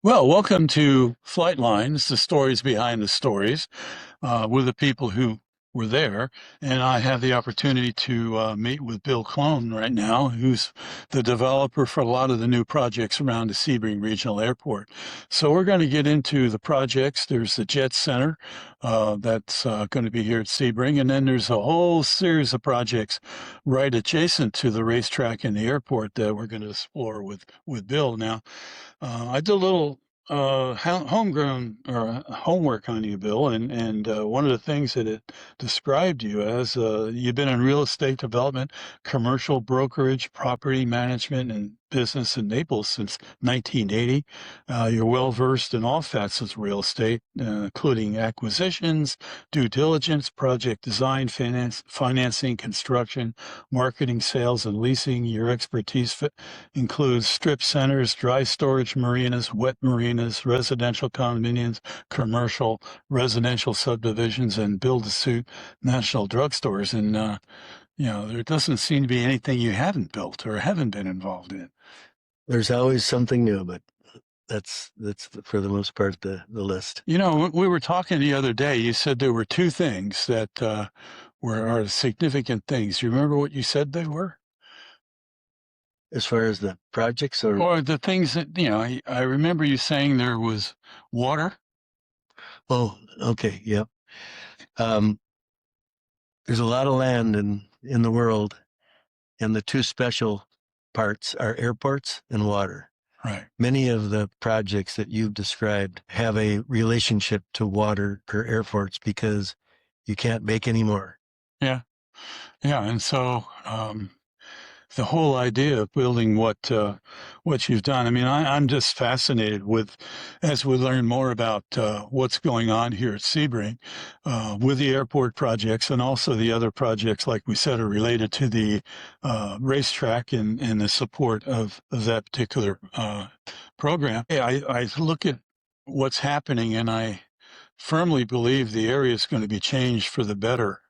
Well, welcome to Flight Lines, the stories behind the stories, with the people who were there. And I have the opportunity to meet with Bill Clone right now, who's the developer for a lot of the new projects around the Sebring Regional Airport. So we're going to get into the projects. There's the Jet Center that's going to be here at Sebring. And then there's a whole series of projects right adjacent to the racetrack and the airport that we're going to explore with Bill. Now, I did a little homegrown or homework on you, Bill, and one of the things that it described you as, you've been in real estate development, commercial brokerage, property management, and business in Naples since 1980. You're well versed in all facets of real estate, including acquisitions, due diligence, project design, financing, construction, marketing, sales, and leasing. Your expertise includes strip centers, dry storage marinas, wet marinas, residential condominiums, commercial, residential subdivisions, and build-to-suit national drugstores. And, there doesn't seem to be anything you haven't built or haven't been involved in. There's always something new, but that's for the most part the list. We were talking the other day. You said there were two things that are significant things. You remember what you said they were? As far as the projects Or the things that, I remember you saying there was water. Oh, okay, yep. There's a lot of land in the world, and the two special parts are airports and water. Right. Many of the projects that you've described have a relationship to water or airports because you can't make any more. Yeah. Yeah. And so the whole idea of building what you've done, I mean, I'm just fascinated with, as we learn more about what's going on here at Sebring with the airport projects and also the other projects, like we said, are related to the racetrack and the support of that particular program. I look at what's happening and I firmly believe the area is going to be changed for the better.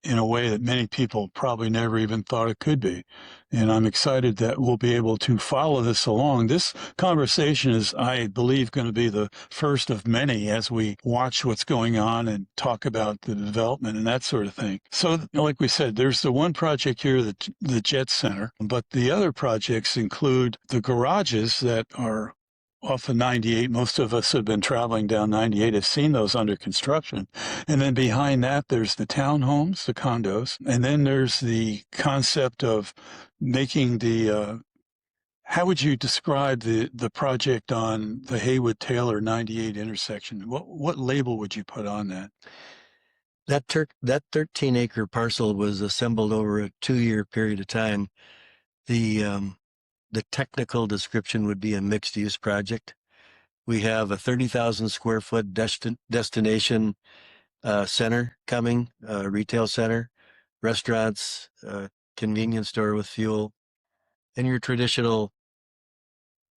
In a way that many people probably never even thought it could be. And I'm excited that we'll be able to follow this along. This conversation is, I believe, going to be the first of many as we watch what's going on and talk about the development and that sort of thing. So, like we said, there's the one project here, the Jet Center, but the other projects include the garages that are off of 98. Most of us have been traveling down 98, have seen those under construction. And then behind that, there's the townhomes, the condos. And then there's the concept of making how would you describe the project on the Haywood-Taylor 98 intersection? What label would you put on that? That 13-acre parcel was assembled over a 2-year period of time. The technical description would be a mixed-use project. We have a 30,000 square foot destination center coming, retail center, restaurants, convenience store with fuel, and your traditional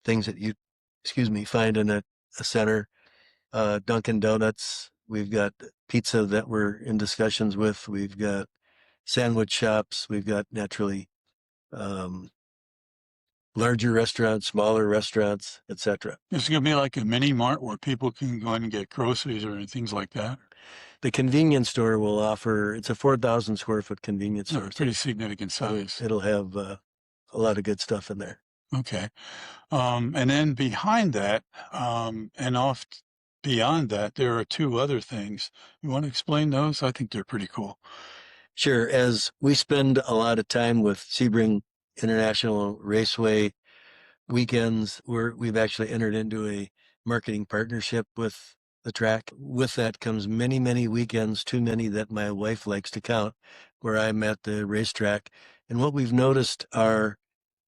things that you, find in a center. Dunkin' Donuts. We've got pizza that we're in discussions with. We've got sandwich shops. We've got naturally larger restaurants, smaller restaurants, etc. It's going to be like a mini mart where people can go in and get groceries or things like that. The convenience store will offer, it's a 4,000 square foot convenience store. Pretty significant size. It'll have a lot of good stuff in there. Okay. And then behind that, and off beyond that, there are two other things. You want to explain those? I think they're pretty cool. Sure. As we spend a lot of time with Sebring International Raceway weekends, we've actually entered into a marketing partnership with the track. With that comes many, many weekends, too many that my wife likes to count, where I'm at the racetrack. And what we've noticed are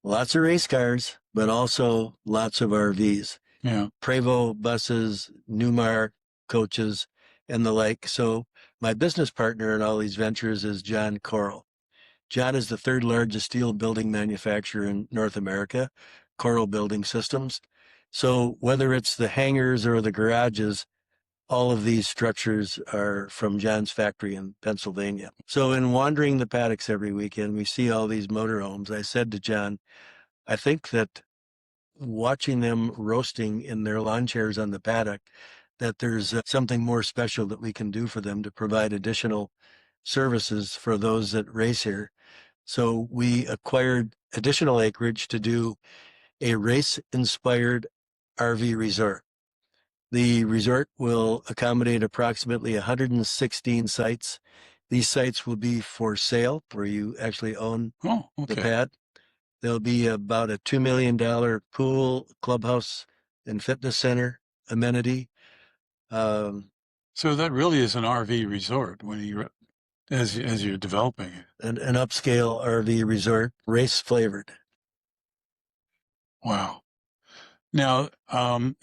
lots of race cars, but also lots of RVs. Yeah. Prevost buses, Newmar coaches, and the like. So my business partner in all these ventures is John Coral. John is the third largest steel building manufacturer in North America, Coral Building Systems. So whether it's the hangars or the garages, all of these structures are from John's factory in Pennsylvania. So in wandering the paddocks every weekend, we see all these motorhomes. I said to John, I think that watching them roasting in their lawn chairs on the paddock that there's something more special that we can do for them to provide additional services for those that race here. So we acquired additional acreage to do a race-inspired RV resort. The resort will accommodate approximately 116 sites. These sites will be for sale, where you actually own Oh, the okay. pad. There'll be about a $2 million pool, clubhouse, and fitness center amenity. Um, So that really is an RV resort as you're developing it. an upscale RV resort, race flavored. Wow. Now,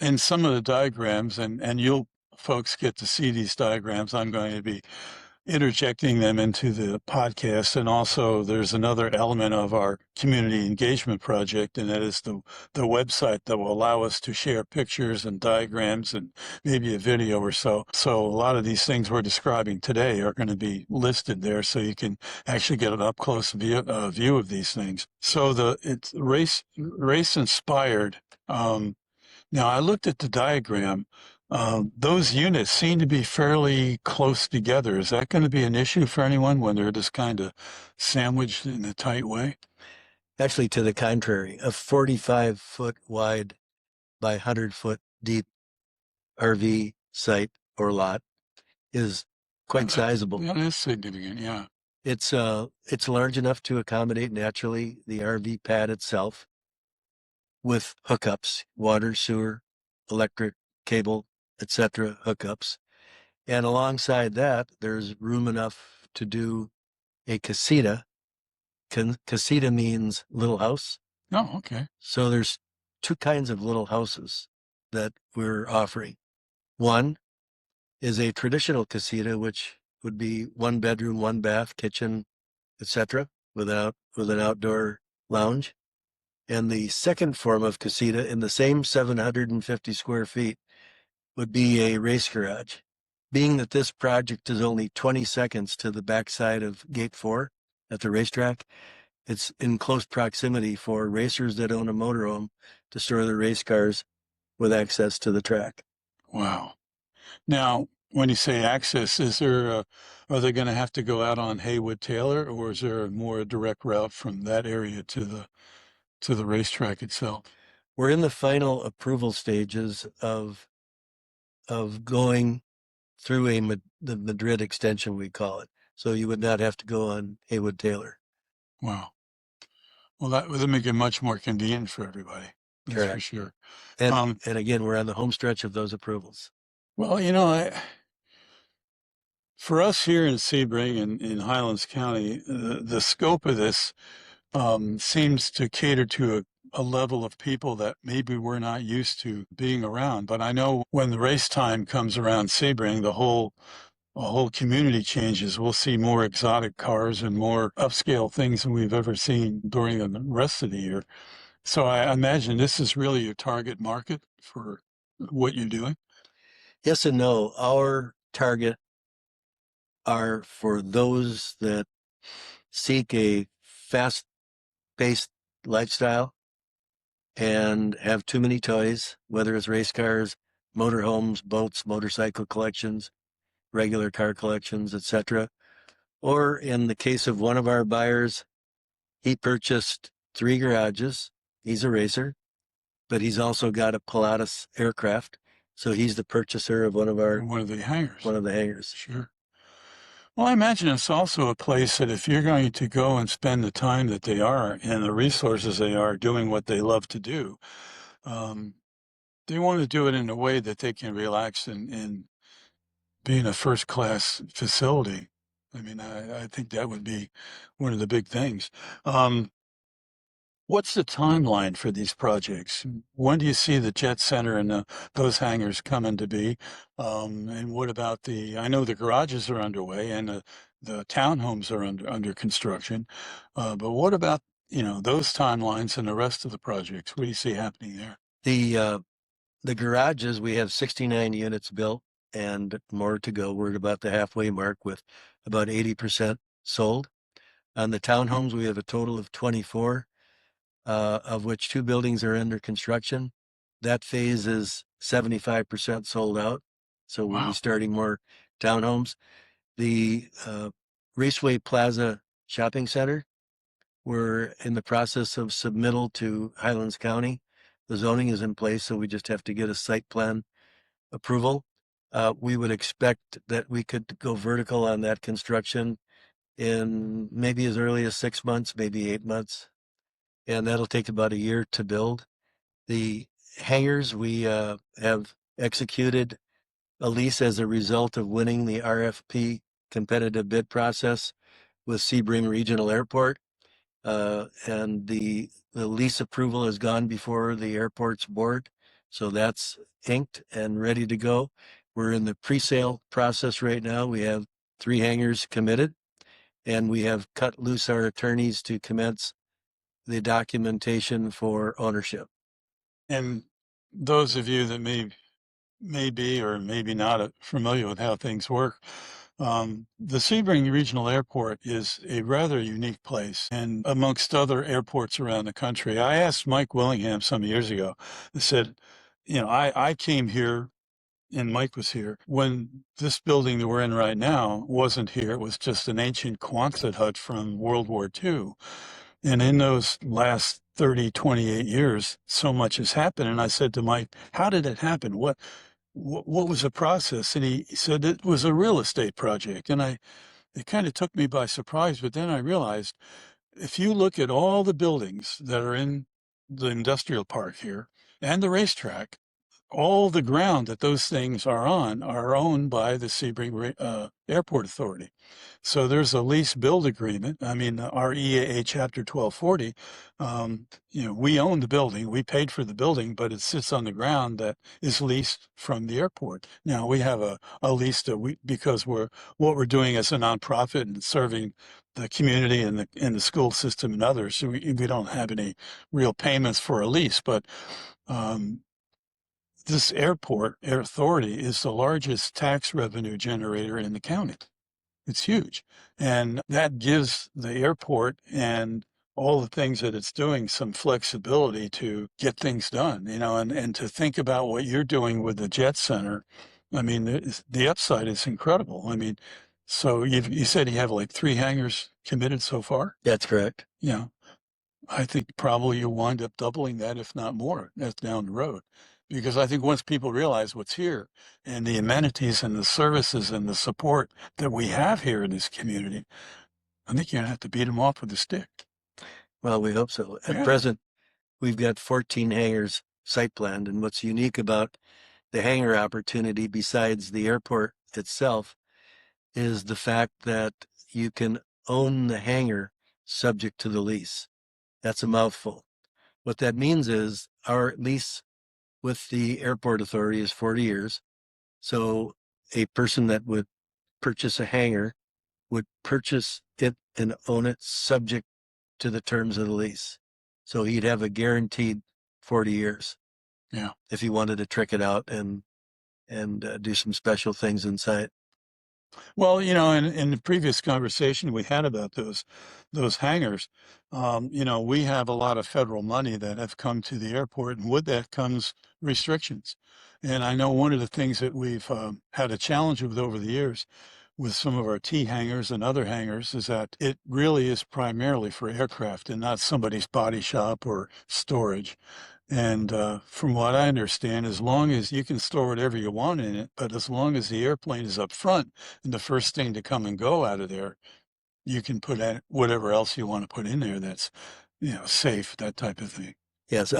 in some of the diagrams, and you'll folks get to see these diagrams, I'm going to be interjecting them into the podcast. And also, there's another element of our community engagement project, and that is the website that will allow us to share pictures and diagrams and maybe a video or so. So a lot of these things we're describing today are going to be listed there, so you can actually get an up close view of these things. So it's race inspired. Now, I looked at the diagram. Those units seem to be fairly close together. Is that going to be an issue for anyone when they're just kind of sandwiched in a tight way? Actually, to the contrary, a 45-foot wide by 100-foot deep RV site or lot is quite sizable. That is significant, yeah. It's large enough to accommodate naturally the RV pad itself with hookups, water, sewer, electric, cable, etc. hookups. And alongside that, there's room enough to do a casita. Casita means little house. Oh, okay. So there's two kinds of little houses that we're offering. One is a traditional casita, which would be one bedroom, one bath, kitchen, etc., with an outdoor lounge. And the second form of casita in the same 750 square feet would be a race garage. Being that this project is only 20 seconds to the backside of Gate 4 at the racetrack, it's in close proximity for racers that own a motorhome to store their race cars with access to the track. Wow. Now, when you say access, are they going to have to go out on Haywood Taylor, or is there a more direct route from that area to the racetrack itself? We're in the final approval stages of going through the Madrid extension, we call it. So you would not have to go on Haywood Taylor. Wow. Well, that would make it much more convenient for everybody. That's for Correct. sure. And again, we're on the home stretch of those approvals. Well, for us here in Sebring in Highlands County, the scope of this seems to cater to a level of people that maybe we're not used to being around. But I know when the race time comes around Sebring, a whole community changes. We'll see more exotic cars and more upscale things than we've ever seen during the rest of the year. So I imagine this is really your target market for what you're doing. Yes and no. Our target are for those that seek a fast-paced lifestyle and have too many toys, whether it's race cars, motorhomes, boats, motorcycle collections, regular car collections, etc. Or in the case of one of our buyers, he purchased 3 garages. He's a racer, but he's also got a Pilatus aircraft. So he's the purchaser of one of the hangars. One of the hangars. Sure. Well, I imagine it's also a place that if you're going to go and spend the time that they are and the resources they are doing what they love to do, um, they want to do it in a way that they can relax and be in a first class facility. I mean, I think that would be one of the big things. What's the timeline for these projects? When do you see the Jet Center and those hangars coming to be? And what about I know the garages are underway and the townhomes are under construction. But what about, those timelines and the rest of the projects? What do you see happening there? The garages, we have 69 units built and more to go. We're at about the halfway mark with about 80% sold. On the townhomes, we have a total of 24. of which 2 buildings are under construction. That phase is 75% sold out. So we'll be Wow. starting more townhomes. The Raceway Plaza Shopping Center, we're in the process of submittal to Highlands County. The zoning is in place, so we just have to get a site plan approval. We would expect that we could go vertical on that construction in maybe as early as 6 months, maybe 8 months, and that'll take about a year to build. The hangars, we have executed a lease as a result of winning the RFP competitive bid process with Sebring Regional Airport. And the lease approval has gone before the airport's board. So that's inked and ready to go. We're in the pre-sale process right now. We have 3 hangars committed, and we have cut loose our attorneys to commence the documentation for ownership. And those of you that may be or maybe not familiar with how things work, the Sebring Regional Airport is a rather unique place, and amongst other airports around the country. I asked Mike Willingham some years ago. I said, I came here and Mike was here when this building that we're in right now wasn't here. It was just an ancient Quonset hut from World War II. And in those last 30, 28 years, so much has happened. And I said to Mike, how did it happen? What was the process? And he said it was a real estate project. And it kind of took me by surprise. But then I realized if you look at all the buildings that are in the industrial park here and the racetrack, all the ground that those things are on are owned by the Sebring Airport Authority. So there's a lease build agreement. I mean, our EAA Chapter 1240, we own the building, we paid for the building, but it sits on the ground that is leased from the airport. Now we have a lease because what we're doing as a nonprofit and serving the community and the school system and others, so we don't have any real payments for a lease, but this airport air authority is the largest tax revenue generator in the county. It's huge. And that gives the airport and all the things that it's doing some flexibility to get things done, and to think about what you're doing with the Jet Center. I mean, the upside is incredible. I mean, so you said you have like 3 hangars committed so far? That's correct. Yeah. I think probably you'll wind up doubling that, if not more, that's down the road. Because I think once people realize what's here and the amenities and the services and the support that we have here in this community, I think you're going to have to beat them off with a stick. Well, we hope so. At Yeah, present, we've got 14 hangars site planned. And what's unique about the hangar opportunity, besides the airport itself, is the fact that you can own the hangar subject to the lease. That's a mouthful. What that means is our lease with the airport authority is 40 years. So a person that would purchase a hangar would purchase it and own it subject to the terms of the lease. So he'd have a guaranteed 40 years yeah. if he wanted to trick it out and do some special things inside. Well, in the previous conversation we had about those hangars, we have a lot of federal money that have come to the airport, and with that comes restrictions. And I know one of the things that we've had a challenge with over the years with some of our T hangars and other hangars is that it really is primarily for aircraft and not somebody's body shop or storage. And from what I understand, as long as you can store whatever you want in it, but as long as the airplane is up front and the first thing to come and go out of there, you can put in whatever else you want to put in there that's, safe, that type of thing. Yes,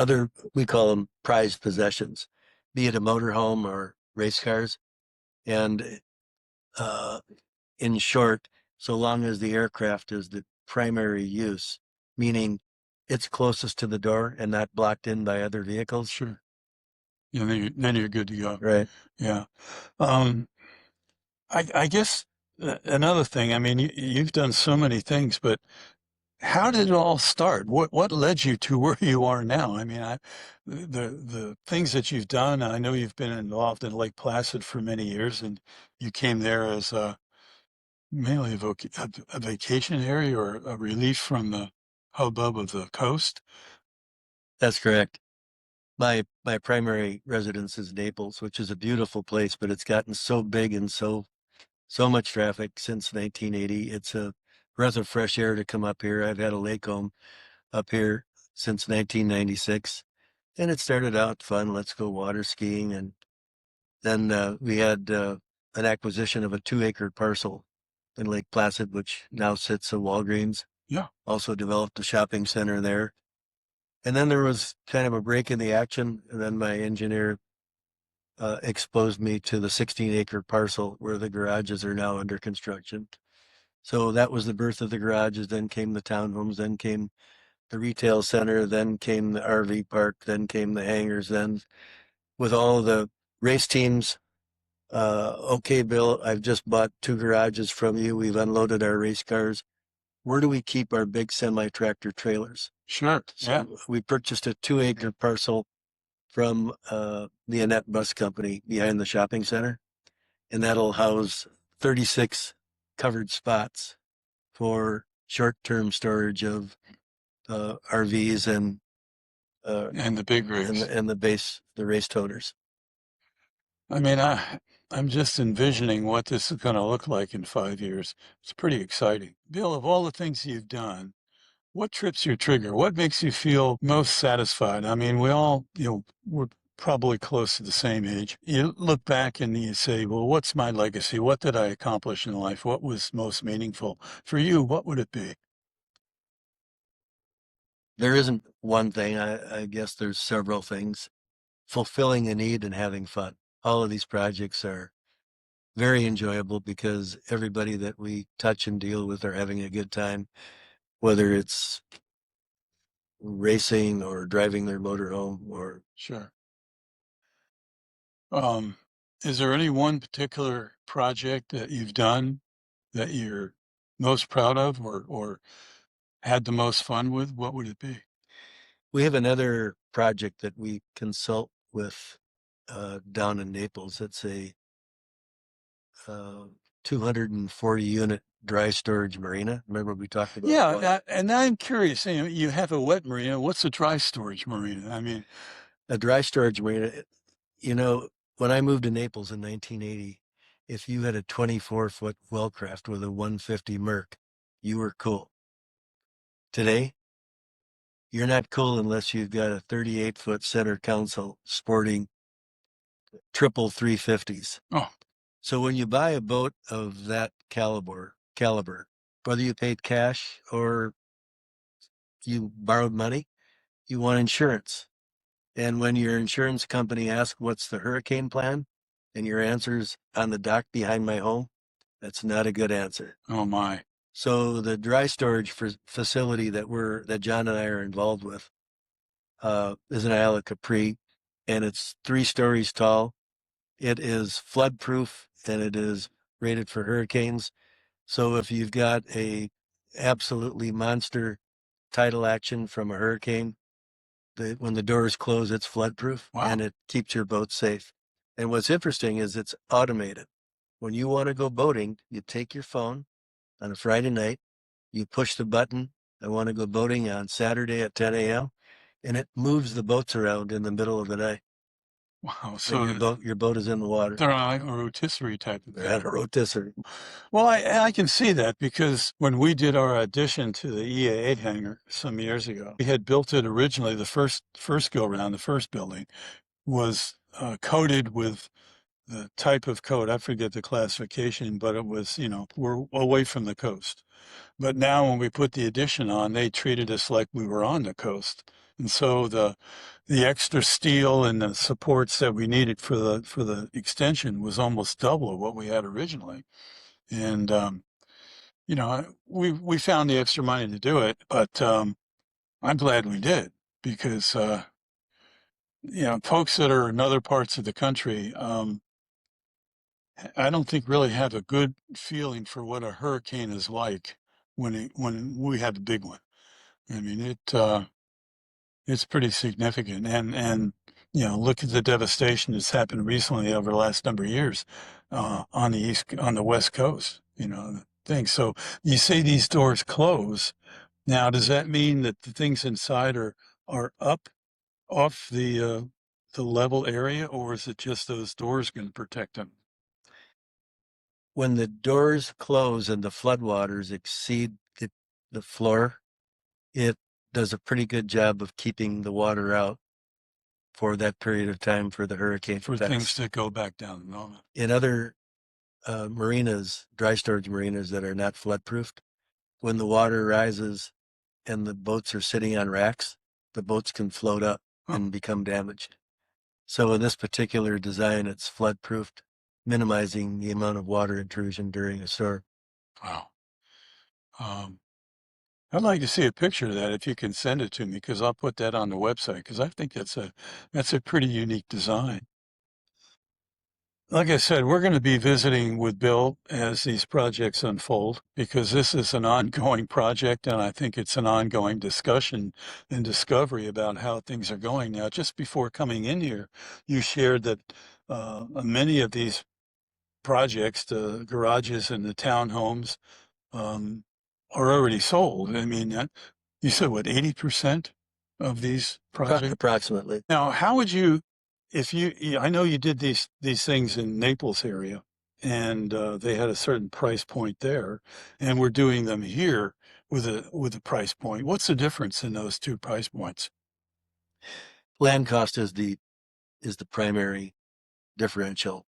we call them prized possessions, be it a motorhome or race cars. And in short, so long as the aircraft is the primary use, meaning it's closest to the door and not blocked in by other vehicles. Sure. Then you're good to go. Right. Yeah. Um, I guess another thing, I mean, you've done so many things, but how did it all start? What led you to where you are now? I mean, the things that you've done. I know you've been involved in Lake Placid for many years, and you came there as mainly a vacation area or a relief from the hubbub of the coast. That's correct. My primary residence is Naples, which is a beautiful place, but it's gotten so big and so much traffic since 1980. It's a breath of fresh air to come up here. I've had a lake home up here since 1996, and it started out fun. Let's go water skiing, and then we had an acquisition of a 2-acre parcel in Lake Placid, which now sits a Walgreens. Yeah. Also developed a shopping center there. And then there was kind of a break in the action, and then my engineer exposed me to the 16-acre parcel where the garages are now under construction. So that was the birth of the garages. Then came the townhomes, then came the retail center, then came the RV park, then came the hangars. Then with all the race teams, okay, Bill, I've just bought 2 garages from you. We've unloaded our race cars. Where do we keep our big semi-tractor trailers? Sure. Yeah. So we purchased a 2-acre parcel from the Annette Bus Company behind the shopping center, and that'll house 36 covered spots for short-term storage of RVs And the big and rigs. the race toters. I mean, I'm just envisioning what this is going to look like in 5 years. It's pretty exciting. Bill, of all the things you've done, what trips your trigger? What makes you feel most satisfied? I mean, we all, we're probably close to the same age. You look back and you say, well, what's my legacy? What did I accomplish in life? What was most meaningful? For you, what would it be? There isn't one thing. I guess there's several things. Fulfilling a need and having fun. All of these projects are very enjoyable because everybody that we touch and deal with are having a good time, whether it's racing or driving their motor home or Sure. Um, is there any one particular project that you've done that you're most proud of or had the most fun with? What would it be? we have another project that we consult with down in Naples. It's a 240 unit dry storage marina. Remember we talked about Yeah, one? and I'm curious, you have a wet marina. What's a dry storage marina? I mean, A dry storage marina. You know, when I moved to Naples in 1980, if you had a 24-foot Wellcraft with a 150 Merc, you were cool. Today, you're not cool unless you've got a 38-foot center console sporting triple 350s. oh, So when you buy a boat of that caliber, whether you paid cash or you borrowed money, you want insurance. And when your insurance company asks what's the hurricane plan, and your answer's on the dock behind my home, that's not a good answer. oh my. So the dry storage facility that John and I are involved with is an Isle of Capri, and it's 3 stories tall. It is flood proof and it is rated for hurricanes. So if you've got a absolutely monster tidal action from a hurricane, when the doors close, it's flood proof Wow. and it keeps your boat safe. And what's interesting is it's automated. When you want to go boating, you take your phone on a Friday night, you push the button, I want to go boating on Saturday at 10 a.m., and it moves the boats around in the middle of the night. Wow. And So your boat is in the water. they're on a rotisserie type of They're thing. at a rotisserie. Well, I can see that because when we did our addition to the EA8 hangar some years ago, we had built it originally, the first go around, the first building was coated with the type of coat. I forget the classification, but it was, we're away from the coast. But now when we put the addition on, they treated us like we were on the coast. And so the extra steel and the supports that we needed for the extension was almost double of what we had originally. And we found the extra money to do it, but I'm glad we did because folks that are in other parts of the country, I don't think really have a good feeling for what a hurricane is like when we had a big one. I mean, it's pretty significant, and look at the devastation that's happened recently over the last number of years on the West Coast. Things. So you say these doors close. Now, does that mean that the things inside are up off the level area, or is it just those doors going to protect them? When the doors close and the floodwaters exceed the floor, it does a pretty good job of keeping the water out for that period of time for the hurricane to For things pass. to go back down the normal. In other marinas, dry storage marinas that are not flood proofed, when the water rises and the boats are sitting on racks, the boats can float up Oh, and become damaged. So in this particular design, it's flood proofed, minimizing the amount of water intrusion during a storm. wow. Um, I'd like to see a picture of that if you can send it to me, because I'll put that on the website because I think that's a pretty unique design. Like I said, we're going to be visiting with Bill as these projects unfold because this is an ongoing project and I think it's an ongoing discussion and discovery about how things are going. Now, just before coming in here, you shared that many of these projects, the garages and the townhomes, um, are already sold. I mean, you said what, 80% of these projects? Approximately. Now, how would you, if I know you did these things in Naples area, and they had a certain price point there, and we're doing them here with a price point. What's the difference in those two price points? Land cost is the primary differential.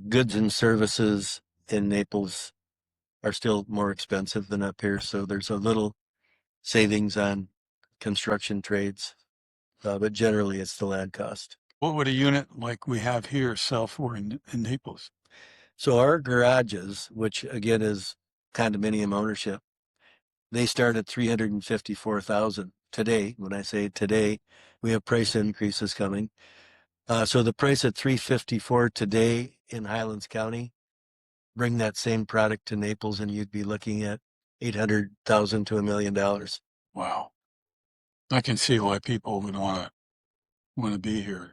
Goods and services in Naples are still more expensive than up here, so there's a little savings on construction trades, but generally it's the land cost. What would a unit like we have here sell for in Naples? So our garages, which again is condominium ownership, they start at 354,000 today. When I say today, we have price increases coming. So the price at 354 today in Highlands County, bring that same product to Naples and you'd be looking at 800,000 to $1 million. Wow, I can see why people would want to be here.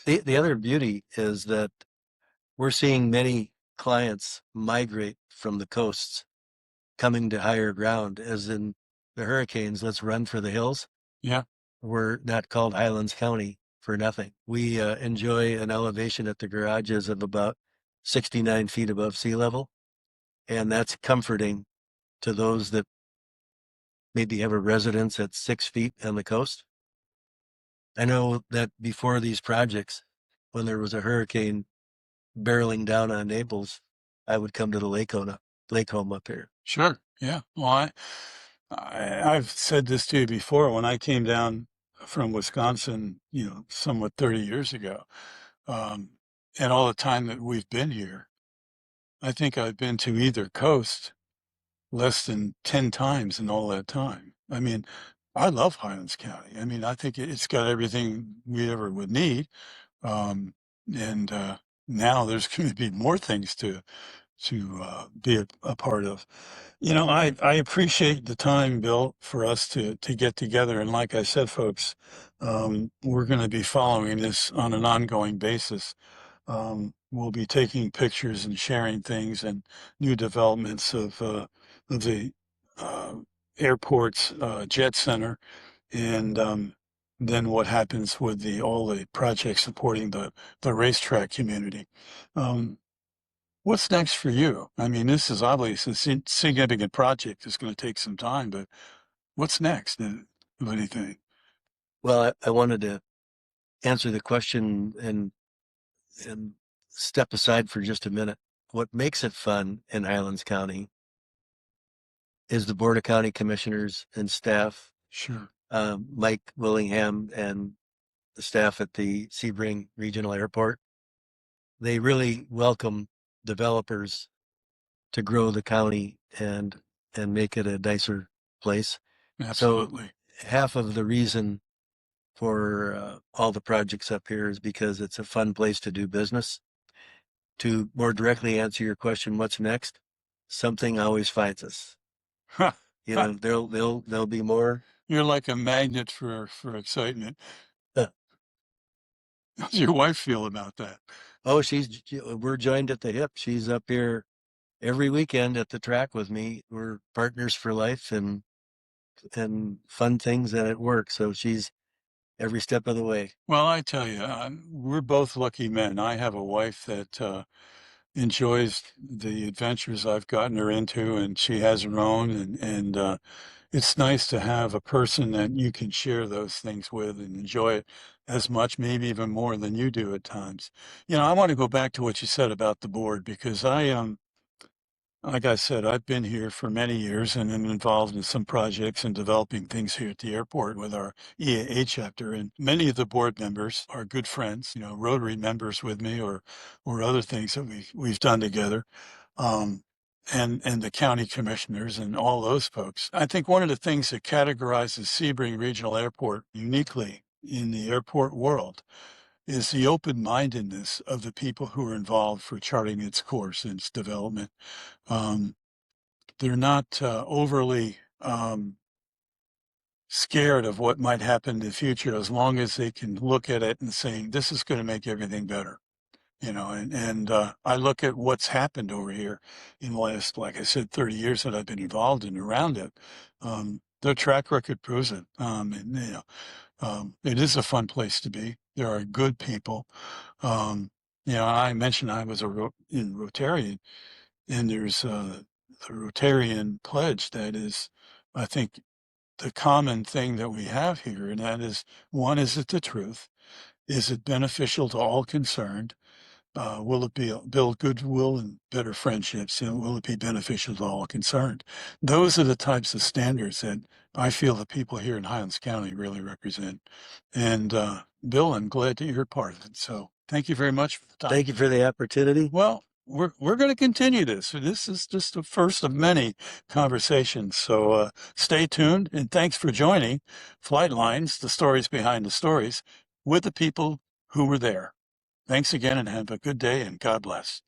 The other beauty is that we're seeing many clients migrate from the coasts coming to higher ground, as in the hurricanes. Let's run for the hills. Yeah, We're not called Highlands County for nothing. We enjoy an elevation at the garages of about 69 feet above sea level. And that's comforting to those that maybe have a residence at 6 feet on the coast. I know that before these projects, when there was a hurricane barreling down on Naples, I would come to the lake home up here. sure. Yeah. Well, I've said this to you before. When I came down from Wisconsin, somewhat 30 years ago, um, and all the time that we've been here, I think I've been to either coast less than 10 times in all that time. I mean, I love Highlands County. I mean, I think it's got everything we ever would need. Um, and now there's going to be more things to be a part of. I appreciate the time, Bill, for us to get together. And like I said, folks, we're going to be following this on an ongoing basis. We'll be taking pictures and sharing things and new developments of the uh, airport's jet center, and then what happens with all the projects supporting the racetrack community. Um, What's next for you? I mean, this is obviously a significant project. It's going to take some time, but what's next, if anything? Well, I wanted to answer the question and step aside for just a minute. What makes it fun in Highlands County is the Board of County Commissioners and staff, Sure. Mike Willingham and the staff at the Sebring Regional Airport. They really welcome developers to grow the county and make it a nicer place. So Absolutely. half of the reason for all the projects up here is because it's a fun place to do business. To more directly answer your question, what's next? Something always finds us. There'll be more. You're like a magnet for excitement. How's your wife feel about that? Oh, we're joined at the hip. She's up here every weekend at the track with me. We're partners for life and fun things and at work. So she's every step of the way. Well, I tell you, we're both lucky men. I have a wife that enjoys the adventures I've gotten her into, and she has her own. And it's nice to have a person that you can share those things with and enjoy it as much, maybe even more than you do at times. I want to go back to what you said about the board because like I said, I've been here for many years and am involved in some projects and developing things here at the airport with our EAA chapter. And many of the board members are good friends, Rotary members with me or other things that we've done together. Um, and the county commissioners and all those folks. I think one of the things that categorizes Sebring Regional Airport uniquely in the airport world is the open-mindedness of the people who are involved for charting its course and its development. Um, they're not overly scared of what might happen in the future as long as they can look at it and say, this is going to make everything better. And I look at what's happened over here in the last, like I said, 30 years that I've been involved and around it. Their track record proves it. It is a fun place to be. There are good people. I mentioned I was in Rotarian, and there's the Rotarian pledge that is, I think, the common thing that we have here, and that is, one, is it the truth? Is it beneficial to all concerned? Will it build goodwill and better friendships? Will it be beneficial to all concerned? Those are the types of standards that I feel the people here in Highlands County really represent. And Bill, I'm glad that you're part of it. So thank you very much for the time. Thank you for the opportunity. Well, we're going to continue this. This is just the first of many conversations. So stay tuned, and thanks for joining Flight Lines, the stories behind the stories, with the people who were there. Thanks again and have a good day and God bless.